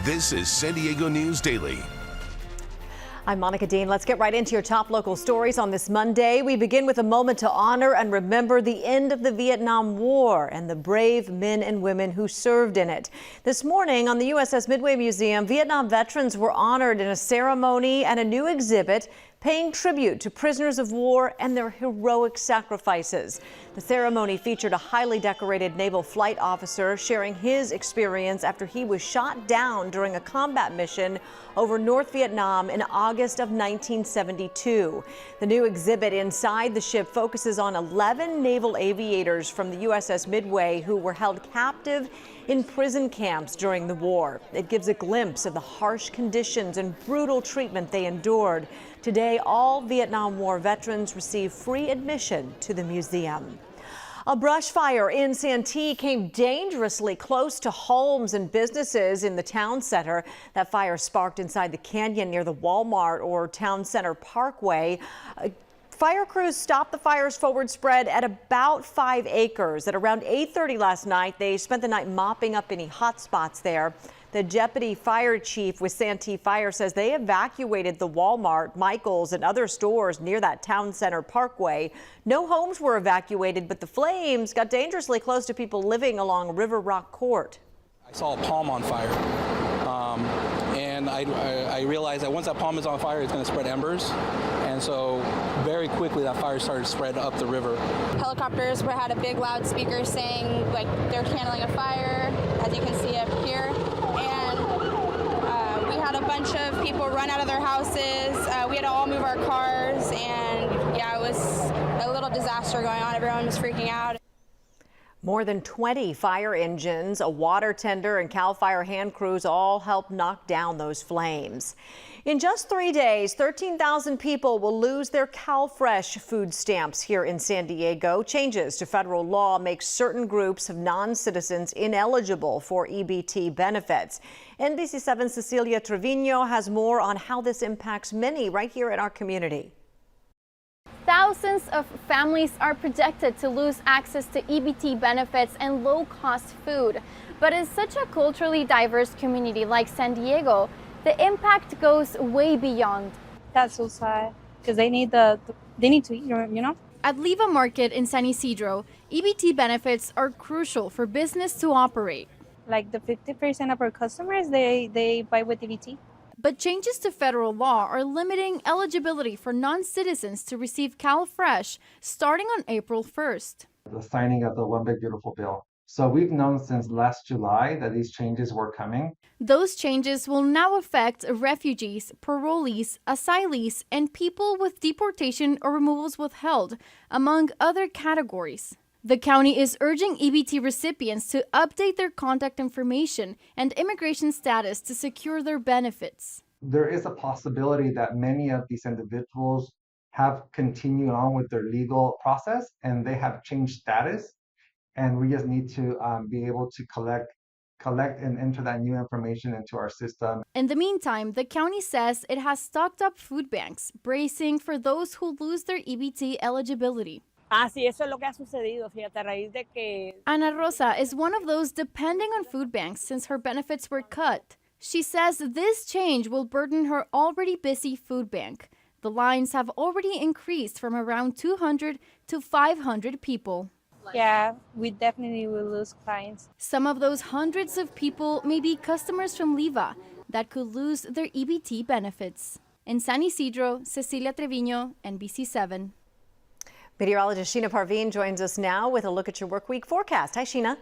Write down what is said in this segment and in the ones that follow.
This is San Diego News Daily. I'm Monica Dean. Let's get right into your top local stories on this Monday. We begin with a moment to honor and remember the end of the Vietnam War and the brave men and women who served in it. This morning on the USS Midway Museum, Vietnam veterans were honored in a ceremony and a new exhibit paying tribute to prisoners of war and their heroic sacrifices. The ceremony featured a highly decorated naval flight officer sharing his experience after he was shot down during a combat mission over North Vietnam in August of 1972. The new exhibit inside the ship focuses on 11 naval aviators from the USS Midway who were held captive in prison camps during the war. It gives a glimpse of the harsh conditions and brutal treatment they endured. Today, all Vietnam War veterans receive free admission to the museum. A brush fire in Santee came dangerously close to homes and businesses in the town center. That fire sparked inside the canyon near the Walmart or Town Center Parkway. Fire crews stopped the fire's forward spread at about 5 acres. At around 8:30 last night, they spent the night mopping up any hot spots there. The deputy fire chief with Santee Fire says they evacuated the Walmart, Michael's, and other stores near that Town Center Parkway. No homes were evacuated, but the flames got dangerously close to people living along River Rock Court. I saw a palm on fire, and I realized that once that palm is on fire, it's going to spread embers. And so very quickly that fire started to spread up the river. Helicopters had a big loudspeaker saying like they're handling a fire, as you can see up here. And we had a bunch of people run out of their houses. We had to all move our cars, and yeah, it was a little disaster going on. Everyone was freaking out. More than 20 fire engines, a water tender, and CAL FIRE hand crews all helped knock down those flames. In just 3 days, 13,000 people will lose their CalFresh food stamps here in San Diego. Changes to federal law make certain groups of non-citizens ineligible for EBT benefits. NBC7's Cecilia Trevino has more on how this impacts many right here in our community. Thousands of families are projected to lose access to EBT benefits and low-cost food. But in such a culturally diverse community like San Diego, the impact goes way beyond. That's so sad because they need to eat, you know? At Leva Market in San Isidro, EBT benefits are crucial for business to operate. Like the 50% of our customers, they buy with EBT. But changes to federal law are limiting eligibility for non-citizens to receive CalFresh starting on April 1st. The signing of the One Big Beautiful Bill. So we've known since last July that these changes were coming. Those changes will now affect refugees, parolees, asylees, and people with deportation or removals withheld, among other categories. The county is urging EBT recipients to update their contact information and immigration status to secure their benefits. There is a possibility that many of these individuals have continued on with their legal process and they have changed status. And we just need to be able to collect and enter that new information into our system. In the meantime, the county says it has stocked up food banks, bracing for those who lose their EBT eligibility. Sí, eso es lo que ha sucedido, fíjate, a raíz de que... Ana Rosa is one of those depending on food banks since her benefits were cut. She says this change will burden her already busy food bank. The lines have already increased from around 200 to 500 people. Yeah, we definitely will lose clients. Some of those hundreds of people may be customers from Leva that could lose their EBT benefits. In San Isidro, Cecilia Trevino, NBC7. Meteorologist Sheena Parveen joins us now with a look at your work week forecast. Hi, Sheena.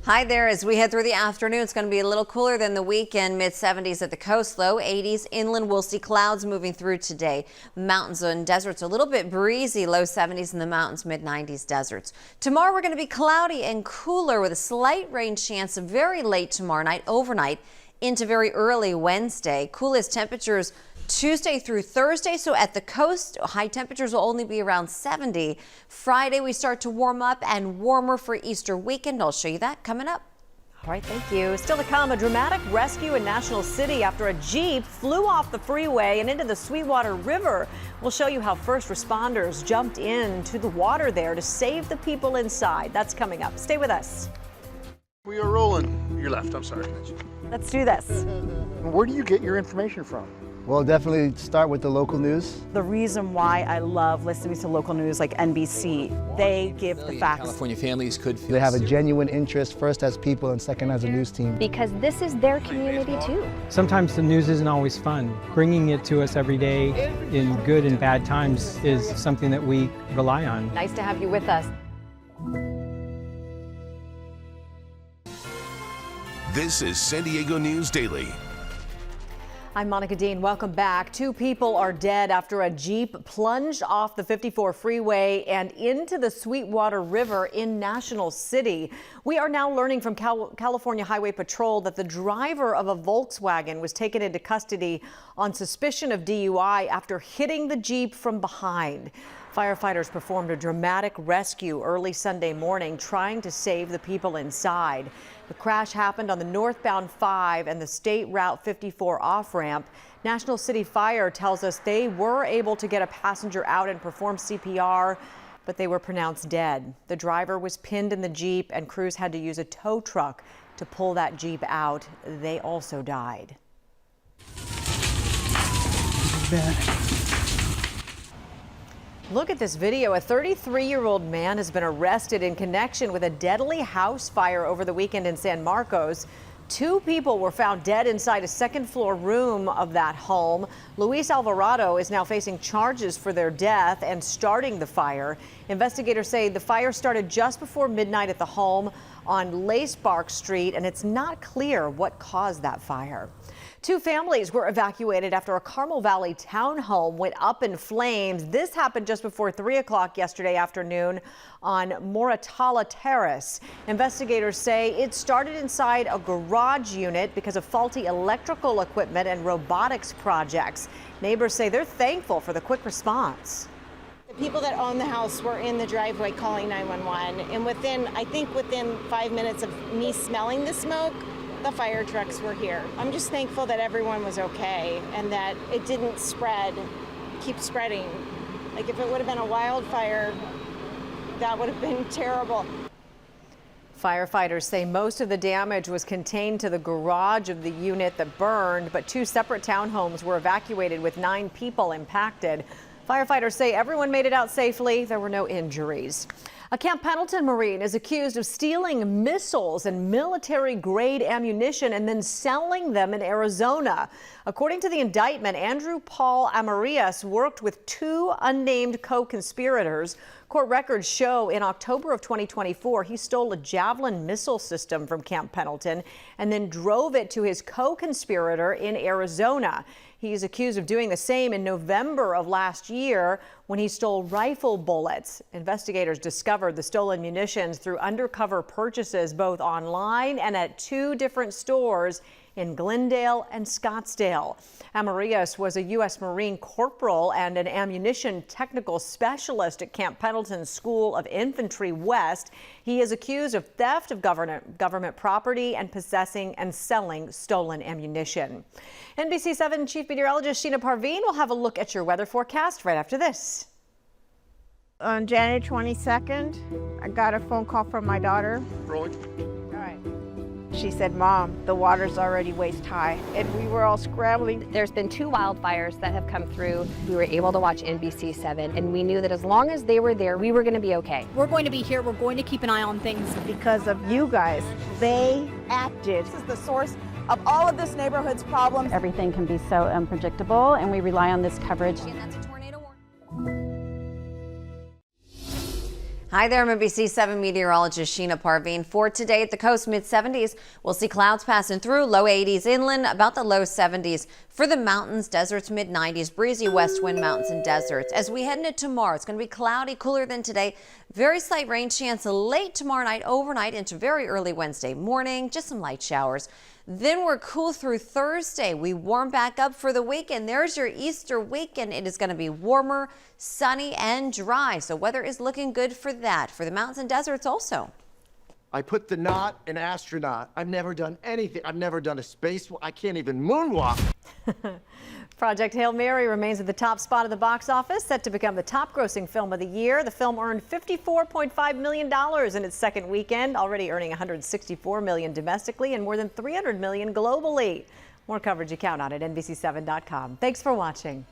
Hi there. As we head through the afternoon, it's going to be a little cooler than the weekend. Mid-70s at the coast, low 80s. Inland, we'll see clouds moving through today. Mountains and deserts a little bit breezy, low 70s in the mountains, mid-90s deserts. Tomorrow, we're going to be cloudy and cooler with a slight rain chance very late tomorrow night, overnight into very early Wednesday. Coolest temperatures Tuesday through Thursday, so at the coast, high temperatures will only be around 70. Friday, we start to warm up and warmer for Easter weekend. I'll show you that coming up. All right, thank you. Still to come, a dramatic rescue in National City after a Jeep flew off the freeway and into the Sweetwater River. We'll show you how first responders jumped into the water there to save the people inside. That's coming up. Stay with us. We are rolling. your left, I'm sorry. Let's do this. Where do you get your information from? Well, definitely start with the local news. The reason why I love listening to local news like NBC, they give the facts. California families could feel They have a genuine interest, first as people and second as a news team. Because this is their community too. Sometimes the news isn't always fun. Bringing it to us every day in good and bad times is something that we rely on. Nice to have you with us. This is San Diego News Daily. I'm Monica Dean. Welcome back. 2 people are dead after a Jeep plunged off the 54 freeway and into the Sweetwater River in National City. We are now learning from California Highway Patrol that the driver of a Volkswagen was taken into custody on suspicion of DUI after hitting the Jeep from behind. Firefighters performed a dramatic rescue early Sunday morning, trying to save the people inside. The crash happened on the northbound 5 and the State Route 54 off-ramp. National City Fire tells us they were able to get a passenger out and perform CPR, but they were pronounced dead. The driver was pinned in the Jeep, and crews had to use a tow truck to pull that Jeep out. They also died. Look at this video. A 33-year-old man has been arrested in connection with a deadly house fire over the weekend in San Marcos. 2 people were found dead inside a second-floor room of that home. Luis Alvarado is now facing charges for their death and starting the fire. Investigators say the fire started just before midnight at the home on Lace Bark Street, and it's not clear what caused that fire. 2 families were evacuated after a Carmel Valley townhome went up in flames. This happened just before 3 o'clock yesterday afternoon on Moratala Terrace. Investigators say it started inside a garage unit because of faulty electrical equipment and robotics projects. Neighbors say they're thankful for the quick response. The people that own the house were in the driveway calling 911, and within 5 minutes of me smelling the smoke, the fire trucks were here. I'm just thankful that everyone was okay and that it didn't keep spreading. Like if it would have been a wildfire, that would have been terrible. Firefighters say most of the damage was contained to the garage of the unit that burned, but 2 separate townhomes were evacuated with 9 people impacted. Firefighters say everyone made it out safely. There were no injuries. A Camp Pendleton Marine is accused of stealing missiles and military-grade ammunition and then selling them in Arizona. According to the indictment, Andrew Paul Amarias worked with 2 unnamed co-conspirators. Court records show in October of 2024, he stole a Javelin missile system from Camp Pendleton and then drove it to his co-conspirator in Arizona. He's accused of doing the same in November of last year when he stole rifle bullets. Investigators discovered the stolen munitions through undercover purchases both online and at 2 different stores in Glendale and Scottsdale. Amarias was a U.S. Marine corporal and an ammunition technical specialist at Camp Pendleton School of Infantry West. He is accused of theft of government property and possessing and selling stolen ammunition. NBC 7 Chief Meteorologist Sheena Parveen will have a look at your weather forecast right after this. On January 22nd, I got a phone call from my daughter. Rolling. All right. She said, Mom, the water's already waist high. And we were all scrambling. There's been 2 wildfires that have come through. We were able to watch NBC 7, and we knew that as long as they were there, we were going to be okay. We're going to be here. We're going to keep an eye on things. Because of you guys, they acted. This is the source of all of this neighborhood's problems. Everything can be so unpredictable, and we rely on this coverage. And that's a tornado warning. Hi there, I'm NBC 7 meteorologist Sheena Parveen. For today at the coast, mid-70s. We'll see clouds passing through, low 80s inland, about the low 70s. For the mountains, deserts, mid-90s, breezy west wind, mountains and deserts. As we head into tomorrow, it's going to be cloudy, cooler than today. Very slight rain chance late tomorrow night, overnight into very early Wednesday morning. Just some light showers. Then we're cool through Thursday. We warm back up for the weekend. There's your Easter weekend. It is going to be warmer, sunny, and dry. So weather is looking good for that. For the mountains and deserts also. I put the knot in astronaut. I've never done anything. I've never done a space. I can't even moonwalk. Project Hail Mary remains at the top spot of the box office, set to become the top-grossing film of the year. The film earned $54.5 million in its second weekend, already earning $164 million domestically and more than $300 million globally. More coverage you count on at NBC7.com. Thanks for watching.